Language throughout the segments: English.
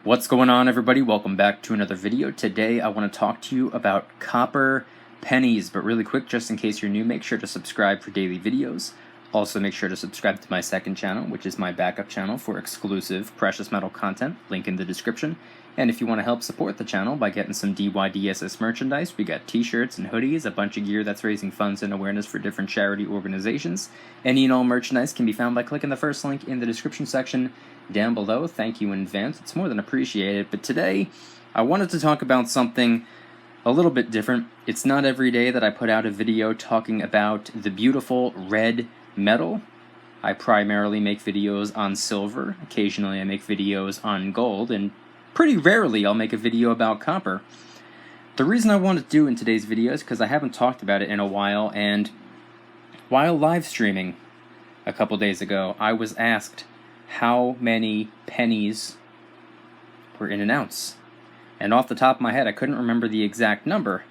What's going on, everybody? Welcome back to another video. Today I want to talk to you about copper pennies, but really quick, just in case you're new, make sure to subscribe for daily videos. Also make sure to subscribe to my second channel, which is my backup channel for exclusive precious metal content, link in the description. And if you want to help support the channel by getting some DYDSS merchandise, we got t-shirts and hoodies, a bunch of gear that's raising funds and awareness for different charity organizations. Any and all merchandise can be found by clicking the first link in the description section down below. Thank you in advance, it's more than appreciated. But today I wanted to talk about something a little bit different. It's not every day that I put out a video talking about the beautiful red metal. I primarily make videos on silver. Occasionally I make videos on gold, and pretty rarely I'll make a video about copper. The reason I wanted to do in today's video is because I haven't talked about it in a while, and while live streaming a couple days ago, I was asked how many pennies were in an ounce. And off the top of my head, I couldn't remember the exact number,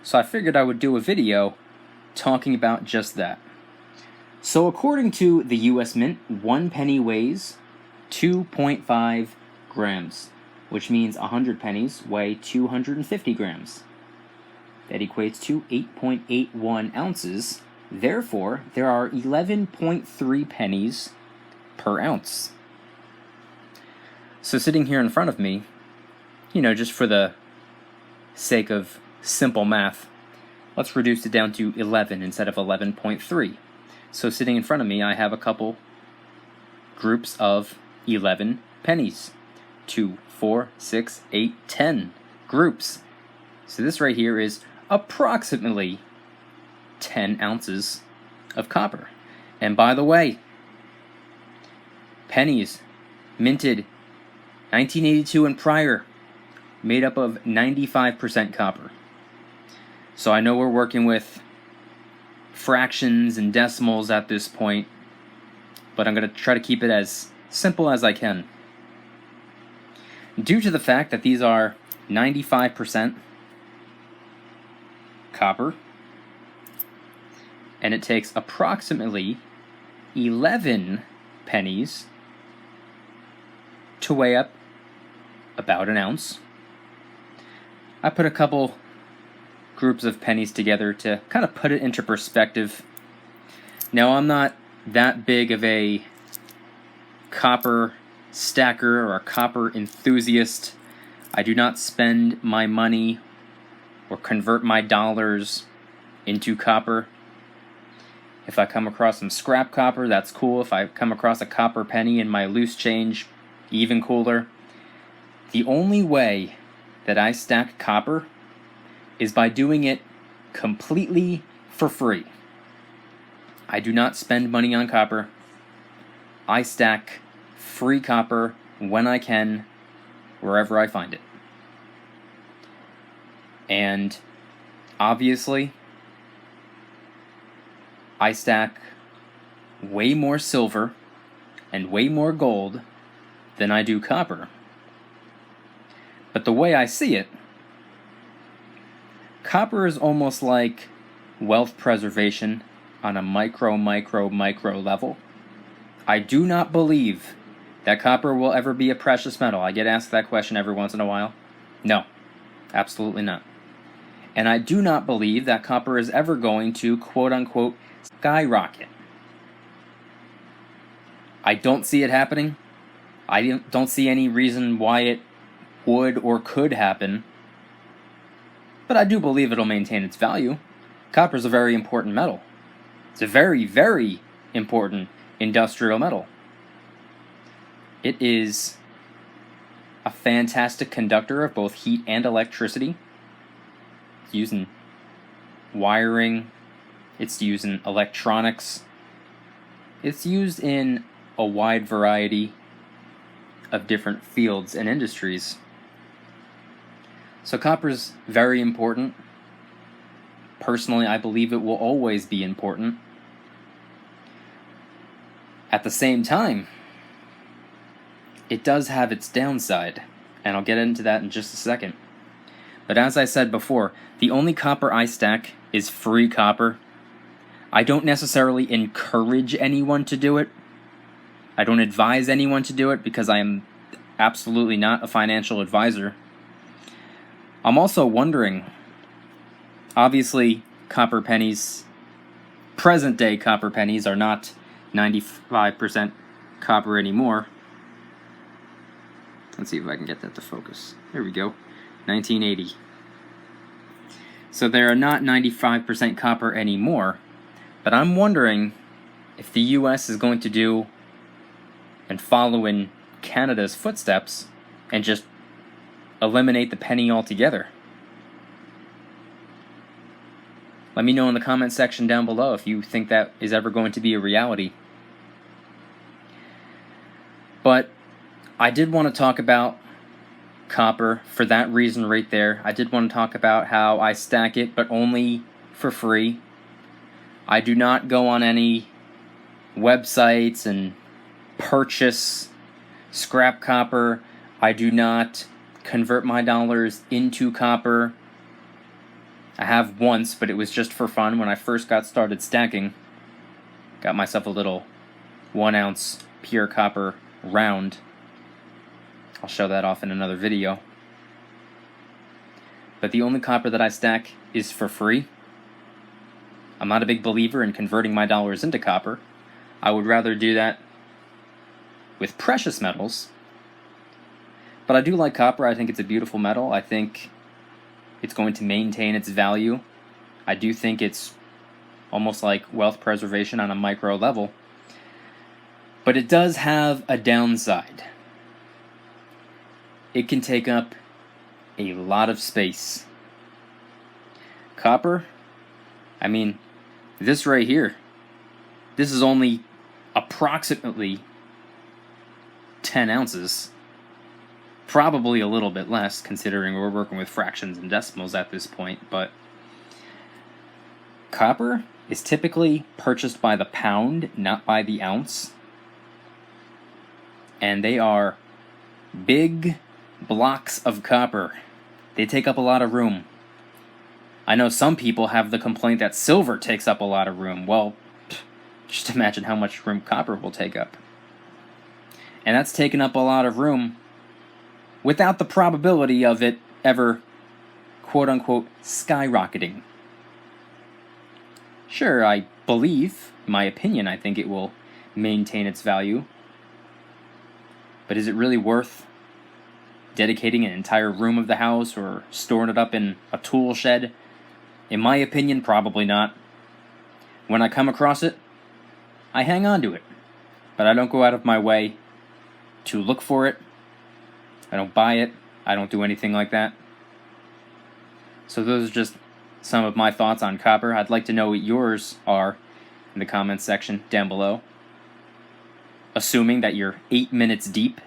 so I figured I would do a video talking about just that. So according to the US Mint, 1 penny weighs 2.5 grams, which means 100 pennies weigh 250 grams. That equates to 8.81 ounces. Therefore, there are 11.3 pennies per ounce. So sitting here in front of me, just for the sake of simple math, let's reduce it down to 11 instead of 11.3. So sitting in front of me, I have a couple groups of 11 pennies. 2, 4, 6, 8, 10 groups. So this right here is approximately 10 ounces of copper. And by the way, pennies minted 1982 and prior, made up of 95% copper. So I know we're working with fractions and decimals at this point, but I'm going to try to keep it as simple as I can. Due to the fact that these are 95% copper, and it takes approximately 11 pennies to weigh up about an ounce, I put a couple groups of pennies together to kind of put it into perspective. Now, I'm not that big of a copper stacker or a copper enthusiast. I do not spend my money or convert my dollars into copper. If I come across some scrap copper, that's cool. If I come across a copper penny in my loose change, even cooler. The only way that I stack copper is by doing it completely for free. I do not spend money on copper. I stack free copper when I can, wherever I find it. And obviously, I stack way more silver and way more gold than I do copper. But the way I see it, copper is almost like wealth preservation on a micro level. I do not believe that copper will ever be a precious metal. I get asked that question every once in a while. No, absolutely not. And I do not believe that copper is ever going to, quote-unquote, skyrocket. I don't see it happening. I don't see any reason why it would or could happen. But I do believe it'll maintain its value. Copper is a very important metal. It's a very, very important industrial metal. It is a fantastic conductor of both heat and electricity. It's used in wiring. It's used in electronics. It's used in a wide variety of different fields and industries. So copper is very important. Personally, I believe it will always be important. At the same time, it does have its downside, and I'll get into that in just a second. But as I said before, the only copper I stack is free copper. I don't necessarily encourage anyone to do it. I don't advise anyone to do it because I am absolutely not a financial advisor. I'm also wondering, obviously, copper pennies, present day copper pennies, are not 95% copper anymore. Let's see if I can get that to focus. There we go. 1980. So they are not 95% copper anymore, but I'm wondering if the US is going to do and follow in Canada's footsteps and just eliminate the penny altogether. Let me know in the comment section down below if you think that is ever going to be a reality. But I did want to talk about copper for that reason right there. I did want to talk about how I stack it, but only for free. I do not go on any websites and purchase scrap copper. I do not convert my dollars into copper. I have once, but it was just for fun when I first got started stacking. Got myself a little 1 ounce pure copper round. I'll show that off in another video. But the only copper that I stack is for free. I'm not a big believer in converting my dollars into copper. I would rather do that with precious metals. But I do like copper. I think it's a beautiful metal. I think it's going to maintain its value. I do think it's almost like wealth preservation on a micro level. But it does have a downside. It can take up a lot of space. Copper, I mean, this right here, this is only approximately 10 ounces. Probably a little bit less, considering we're working with fractions and decimals at this point, but copper is typically purchased by the pound, not by the ounce. And they are big blocks of copper. They take up a lot of room. I know some people have the complaint that silver takes up a lot of room. Well, just imagine how much room copper will take up. And that's taken up a lot of room without the probability of it ever, quote-unquote, skyrocketing. Sure, I believe, in my opinion, I think it will maintain its value. But is it really worth dedicating an entire room of the house or storing it up in a tool shed? In my opinion, probably not. When I come across it, I hang on to it. But I don't go out of my way to look for it. I don't buy it. I don't do anything like that. So those are just some of my thoughts on copper. I'd like to know what yours are in the comments section down below. Assuming that you're 8 minutes deep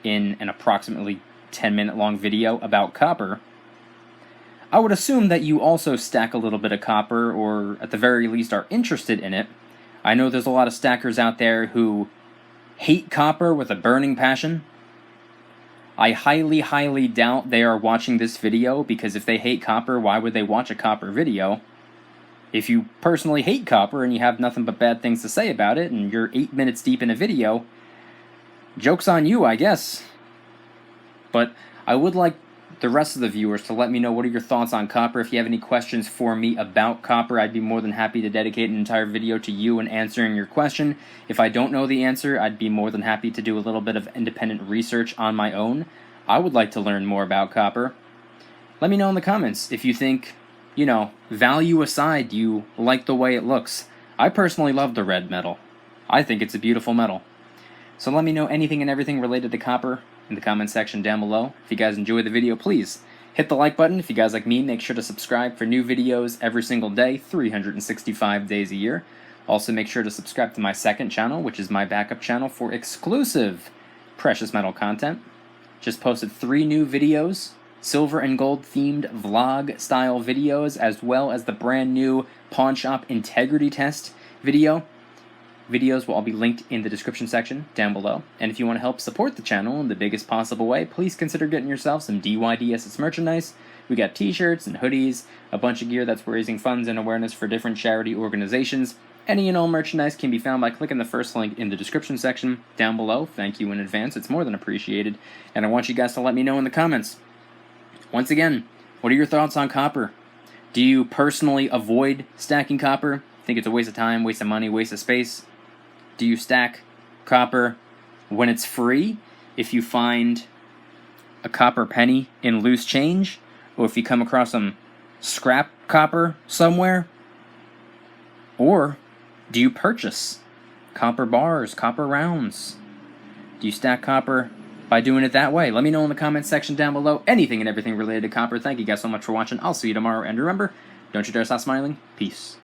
in an approximately 10-minute long video about copper, I would assume that you also stack a little bit of copper, or at the very least are interested in it. I know there's a lot of stackers out there who hate copper with a burning passion. I highly, highly doubt they are watching this video, because if they hate copper, why would they watch a copper video? If you personally hate copper and you have nothing but bad things to say about it, and you're 8 minutes deep in a video, joke's on you, I guess. But I would like the rest of the viewers to let me know what are your thoughts on copper. If you have any questions for me about copper, I'd be more than happy to dedicate an entire video to you and answering your question. If I don't know the answer, I'd be more than happy to do a little bit of independent research on my own. I would like to learn more about copper. Let me know in the comments if you think, you know, value aside, you like the way it looks. I personally love the red metal. I think it's a beautiful metal. So let me know anything and everything related to copper in the comment section down below. If you guys enjoyed the video, please hit the like button. If you guys like me, make sure to subscribe for new videos every single day, 365 days a year. Also, make sure to subscribe to my second channel, which is my backup channel for exclusive precious metal content. Just posted 3 new videos, silver and gold themed vlog style videos, as well as the brand new pawn shop integrity test video. Videos will all be linked in the description section down below. And if you want to help support the channel in the biggest possible way, please consider getting yourself some DYDSS merchandise. We got t-shirts and hoodies, a bunch of gear that's raising funds and awareness for different charity organizations. Any and all merchandise can be found by clicking the first link in the description section down below. Thank you in advance. It's more than appreciated. And I want you guys to let me know in the comments. Once again, what are your thoughts on copper? Do you personally avoid stacking copper? Think it's a waste of time, waste of money, waste of space? Do you stack copper when it's free? If you find a copper penny in loose change, or if you come across some scrap copper somewhere? Or do you purchase copper bars, copper rounds? Do you stack copper by doing it that way? Let me know in the comments section down below. Anything and everything related to copper. Thank you guys so much for watching. I'll see you tomorrow. And remember, don't you dare stop smiling. Peace.